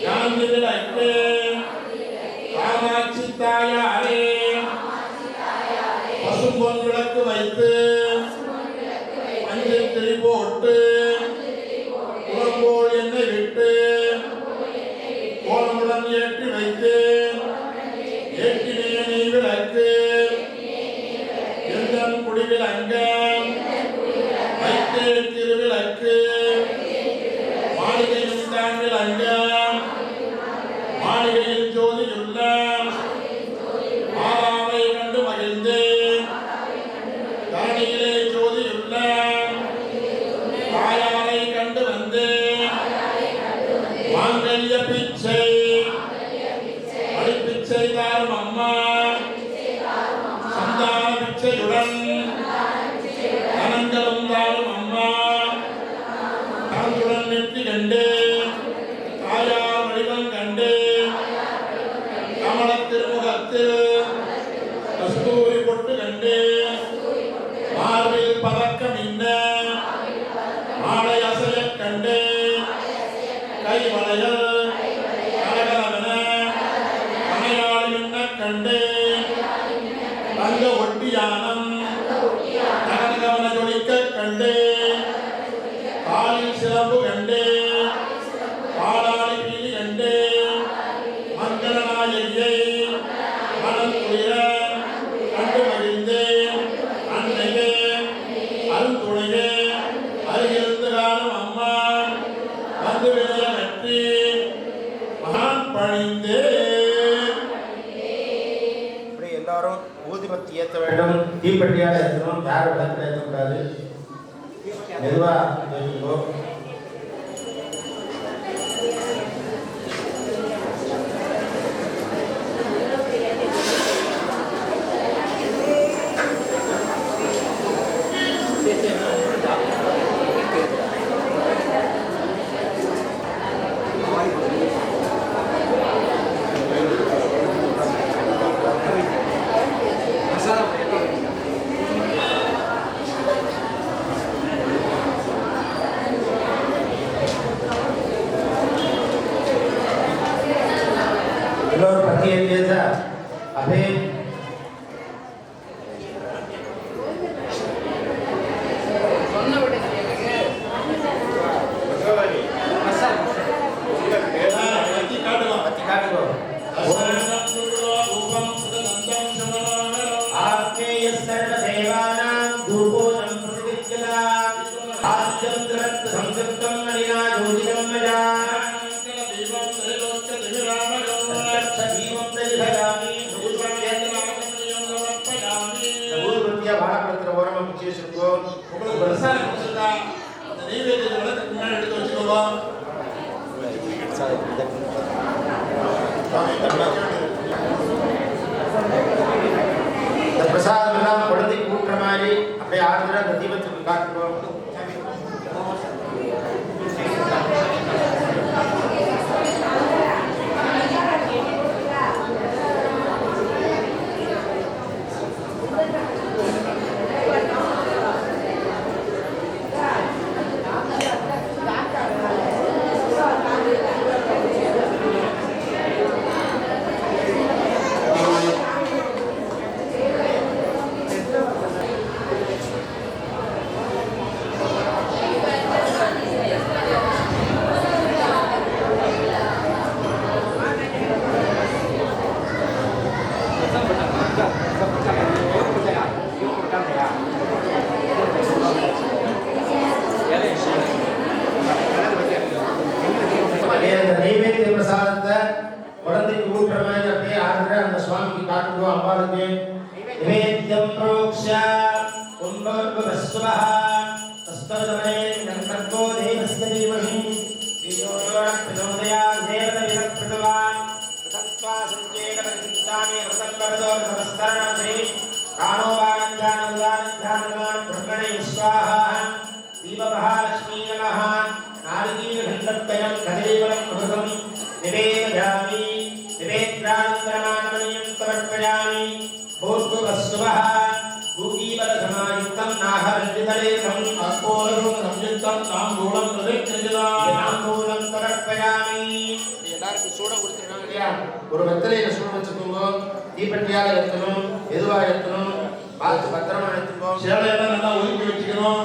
காந்தி விளக்கு மாளிகையும் தாண்டில் அங்க மாளிகையில் ஜோதியுள்ள மாலாவை கண்டு மகிழ்ந்தேன் தரணியிலே ஜோதியுள்ள தாயாரை கண்டு வந்தேன் மாங்கல்ய பிச்சை அடிப்பிச்சை தாரும் அம்மா சந்தான பிச்சையுடன் தனங்களும் தாரும் அம்மா தனத்துடன் நெற்றி கண்டேன் தாயார் வடிவம் கண்டேன் கமல திருமுகத்தில் கஸ்தூரி பொட்டு கண்டேன் மார்பில் பதக்கம் இன்ன மாலை அசைய கண்டேன் கை வளையல் கலகலவென கனையாளி மின்ன கண்டேன் தங்க ஒட்டியானம் கனகவன ஜொலிக்க கண்டேன் காலில் சிலம்பு கண்டேன் பாலாளி பீலி கண்டேன் மங்களநாயகியை மனம் குளிர கண்டு மகிழ்ந்தேன் அன்னையே அருந்துணையே அருகிருந்து காணும் அம்மா வந்து விளைய வெற்றி மகான் பணிந்தேன். இப்படி எல்லாரும் ஊதிபத்தி ஏற்ற வேண்டும். தீப்பெட்டியால் ஏற்றணும். யாரும் விளக்கில் ஏற்றக்கூடாது. மெதுவாக ஏற்றுக்கோ. எல்லோரும் பத்தி ஏற்றியாச்சா? அபே பத்தி காட்டுவோம். பத்தி காட்டுக்கோ. ஆத்மேய சர்வதேவானாம் தூபோதம் பிரதிவித்யதாம் ஆத்யம் திரத் சம்சப்தம் மணினா ஜோதிடம் மஜா சதீவம் தரிஹயாமி ஊர்வத்திய வாழப்பத்திர ஓரமா பிடிச்சி வச்சிருக்கோ. உங்களுக்கு பிரசாதம் கொடுத்துட்டா அந்த நெய்வேத்தியத்தை வளர்த்துக்கு முன்னாடி எடுத்து வச்சுக்கோங்க. இந்த பிரசாதம் எல்லாம் குழந்தைக்கு ஊட்டுற மாதிரி அப்படியே ஆறுதலா அந்த தீபத்துக்கு காட்டுக்கோ. நைவேத்திய பிரசாதத்தை குழந்தைக்கு ஊட்டுற மாதிரி அப்படியே ஆறுதலா அந்த சுவாமிக்கு காட்டுவோம். அம்பாளுக்கு நிவேத்தியம் ப்ரோக்ஷ கும்பவஸ்வஹ தஸ்தவதமே நந்தோ தேவஸ்ய தீமஹி வியோயோன பிரச்சோதயா தேவத விரக்ருதவான் பிரதத்வா சஞ்சேன பரிசித்தாமி ரதம்பரதோ நமஸ்கரணாசி காணோவானந்தானந்தானந்தானமான் பிரம்மணே ஸ்வாஹா தீபமஹாலக்ஷ்மீ நமஹ நாரிகீரகண்டத்வயம் கதேவலம் அமிர்தம் நிவேதயாமி நிவேத்ரானந்தரமானமணியம் சமர்ப்பயாமி பூர்வவஸ்வஹ பூகீபலசமாயுக்தம் நாகரஞ்சிதலேகம் அற்போலகம் சம்யுக்தம் தாம்பூலம் தாம்பூலம் சமர்ப்பயாமி. எல்லாருக்கும் சூடம் கொடுத்துருக்காங்க இல்லையா? ஒரு வெத்தலையில சூடம் வச்சுக்கோங்க. தீப்பெட்டியால ஏற்றணும். எதுவா ஏற்றணும் பார்த்து பத்திரமா எடுத்துக்கோங்க. சேலையெல்லாம் நல்லா ஒதுக்கி வச்சுக்கணும்.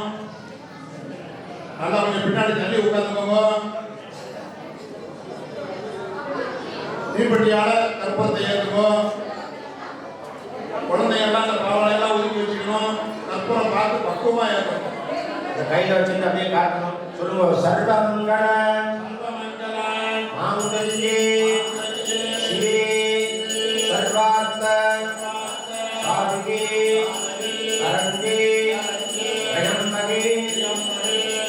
நல்லா கொஞ்சம் பின்னாடி தள்ளி உட்காந்துக்கோங்க. தீப்பெட்டியால கற்பூரத்தை ஏற்றுக்கோ. குழந்தையெல்லாம் அந்த பாவனையெல்லாம் ஒதுக்கி வச்சுக்கணும். கற்பூரம் பார்த்து பக்குவமா ஏற்றணும். கையில வச்சுட்டு அப்படியே காட்டணும். சொல்லுங்க. சர்வமங்கள மாங்கல்யே சிவே சர்வார்த்த சாதிகே சரண்யே த்ரயம்பகே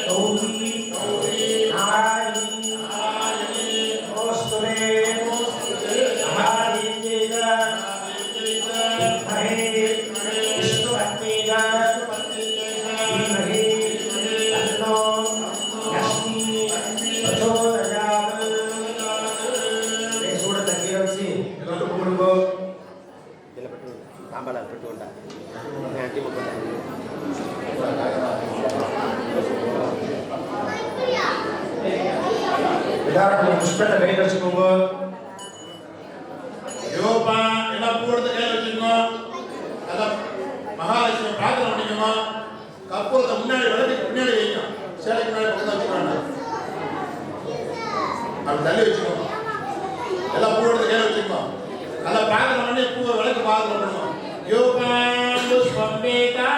கௌரி நாராயணி நமோஸ்துதே மகாதேவ்யேக வித்மஹே விஷ்ணுபத்னேக தீமஹி தன்னோ லக்ஷ்மி பிரச்சோதயாத். சூட தண்ணீரை வச்சு எல்லாரும் கும்பிடுங்கோ. இதில் பட்டு தாம்பாளம் பட்டு கொண்டா அட்டி முப்பட்டா எல்லாரும் புஷ்பத்தை கையில் வச்சுக்கோங்க. யோபா எல்லாம் பூவெடுத்து கையில் வச்சுக்கோங்க. அதான் மகாலட்சுமி பிரார்த்தனை பண்ணிக்கோங்க. கற்பூரத்தை முன்னாடி விளக்கு முன்னாடி வைங்க. சேலைக்கு முன்னாடி பக்கத்தில் வச்சுக்கோங்க. அப்படி தள்ளி வச்சுக்கோங்க. எல்லாம் பூவெடுத்து கையில் வச்சுக்கோங்க. நல்லா பிரார்த்தனை பண்ணி பூவை விளக்கு பாதத்தில் பண்ணுவோம். யோபா புஷ்பம் வேதா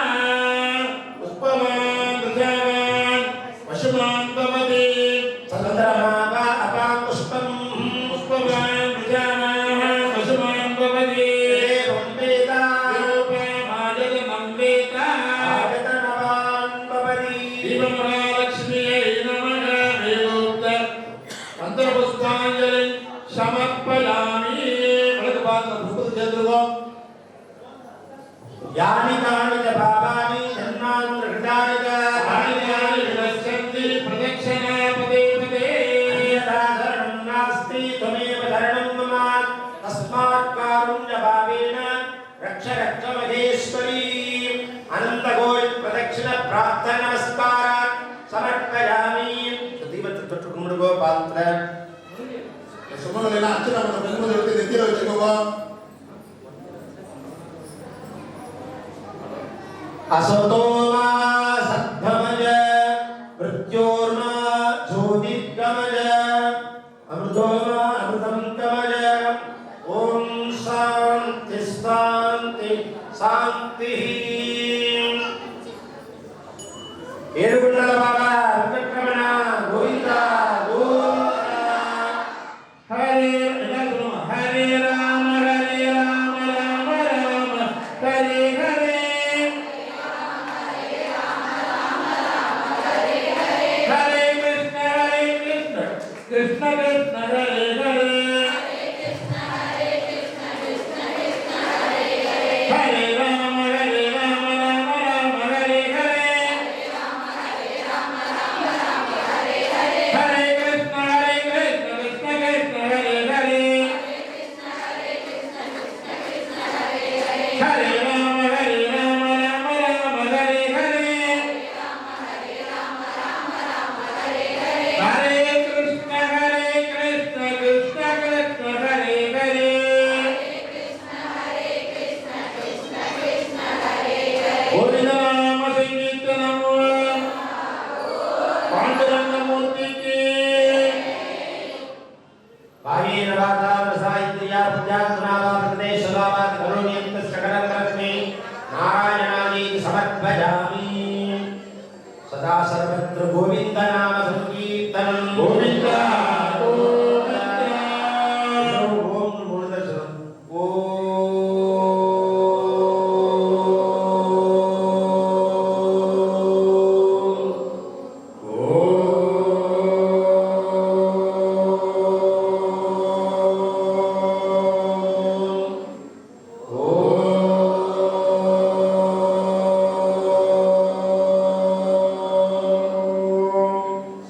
புஷ்பவான் பிரஜாவான் வசுமான் பவதி சந்திரமாவா அபாம் புஷ்பம் புஷ்பவான் பிரஜாவான் வசுமான் பவதி வம்பேதா யோபா மாஜகமம் வேதா ஆகதனவான் பவதி. மகாலட்சுமியை நமக வேதோக்த மந்திரபுஷ்பாஞ்சலி சமர்ப்பயாமி. வலது பாதத்தில் புஷ்பத்தை சேர்த்துருவோம். யானி காணி ச பாபானி ஜன்மாந்தர ஹிருதானி ச ஆனியானி வினஷ்யந்தி பிரதக்ஷணா பதே பதே. அன்யதா சரணம் நாஸ்தி த்வமேவ சரணம் மம தஸ்மாத் காருண்ய பாவேன ரக்ஷ ரக்ஷ மகேஸ்வரி. அனந்த கோடி பிரதட்சிண பிரார்த்தன நமஸ்கார சமர்ப்பயாமி. தீபத்தை தொட்டு கும்பிடுங்கோ. பாதத்துல சுமங்கலி எல்லாம் அர்ச்சனை பண்ண குங்குமத்தை எடுத்து நெத்தியில வச்சுக்கோங்க. असतो मा सद्भमज मृत्योर्मा ज्योतिर्गमज अमृतो मा अमृतं गमज. ओम शांति शांति शांति. ఏడుగుండల బాబా Venkataramana Govinda Govinda. Hare Hare Rama Rama Rama Hare Hare. Krishna Krishna Hare Hare Hare Rama Hare Rama Rama Rama Hare Hare Hare Krishna Krishna Krishna Hare Hare Hare Rama Hare Rama Rama Rama Hare Hare Hare Krishna Krishna Krishna Hare Hare Govinda Nama Sankirtanam Panduranga Murti ki भागेन वाचा प्रसायित्या पुण्यात्मनावा प्रदेशलावा करोण्यन्त सकलकर्मे नारायणानि समर्पयामि. सदा सर्वत्र गोविन्द नाम संकीर्तनं. Govinda ओम नमो दर्शनम्.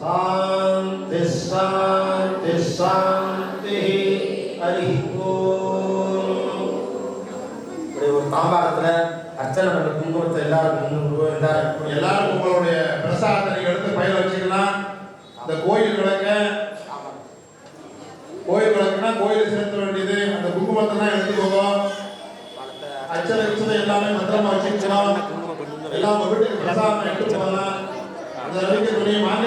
शांति शांति शांति. हरि ओम. ஒரு தாம்பாளத்துல அர்ச்சனை பண்ண குங்குமத்தை எல்லாரும் எல்லாரும் உங்களுடைய பிரசாதத்தை நீங்க எடுத்து பையில வச்சுக்கலாம். அந்த கோயில் விளக்குனா கோயில் செலுத்த வேண்டியது. அந்த குங்குமத்தை தான் எடுத்துக்கோங்க. அச்சனை வச்சதை எல்லாமே பத்திரமா வச்சுக்கலாம். எல்லாம் உங்க வீட்டுக்கு பிரசாதம் எடுத்து போகலாம். அந்த அளவுக்கு துணியை வாங்க